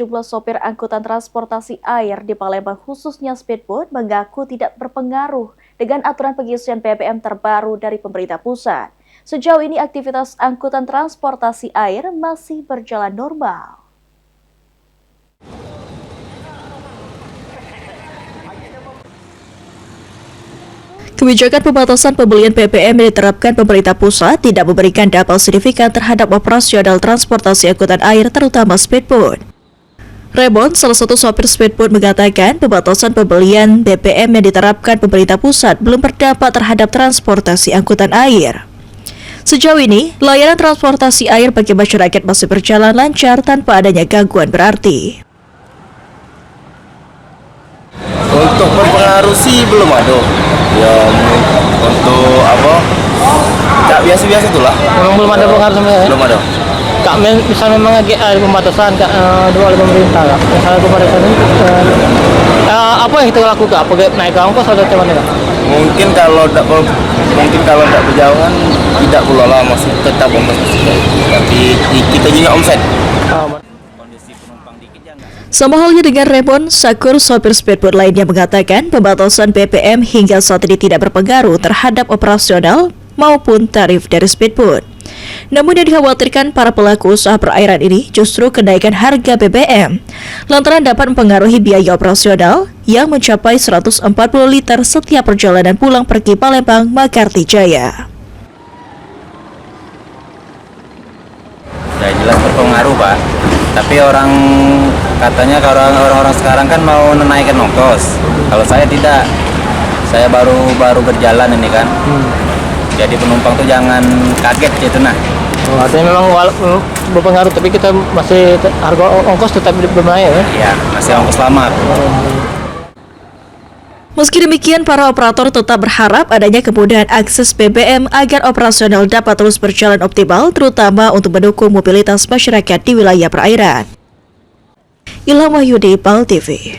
sejumlah sopir angkutan transportasi air di Palembang khususnya speedboat mengaku tidak berpengaruh dengan aturan pengisian BBM terbaru dari pemerintah pusat. Sejauh ini aktivitas angkutan transportasi air masih berjalan normal. Kebijakan pembatasan pembelian BBM yang diterapkan pemerintah pusat tidak memberikan dampak signifikan terhadap operasional transportasi angkutan air terutama speedboat. Raymond, salah satu sopir speedboat, mengatakan pembatasan pembelian BBM yang diterapkan pemerintah pusat belum berdampak terhadap transportasi angkutan air. Sejauh ini, layanan transportasi air bagi masyarakat masih berjalan lancar tanpa adanya gangguan berarti. Untuk berpengaruh sih belum ada. Ya untuk apa? Kak biasa-biasa itulah. Memang belum ada pengaruh sama ya? Belum ada. Kak, misal memang ada pembatasan Kak, oleh pemerintah Kak. Misalnya pembatasan ini apa yang kita lakukan? Apa naik ke ongkos atau gimana Kak? Mungkin kalau tidak berjauhan tidak pula lah, masih tetap ongkos masih. Tapi kita juga omset. Kondisi penumpang dikit ya enggak. Sama halnya dengan Raymond, Sakur, sopir speedboat lainnya mengatakan pembatasan BBM hingga saat ini tidak berpengaruh terhadap operasional maupun tarif dari speedboat. Namun yang dikhawatirkan para pelaku usaha perairan ini justru kenaikan harga BBM lantaran dapat mempengaruhi biaya operasional yang mencapai 140 liter setiap perjalanan pulang pergi Palembang Mekarti Jaya. Ya jelas berpengaruh Pak. Tapi katanya orang-orang sekarang kan mau menaikkan ongkos. Kalau saya tidak, saya baru berjalan ini kan. Jadi penumpang tuh jangan kaget gitu nah. Artinya memang berpengaruh, tapi kita masih harga ongkos tetap bermain ya? Iya, masih ongkos lama. Meski demikian, para operator tetap berharap adanya kemudahan akses BBM agar operasional dapat terus berjalan optimal, terutama untuk mendukung mobilitas masyarakat di wilayah perairan. Ilham Wahyudi, PAL TV.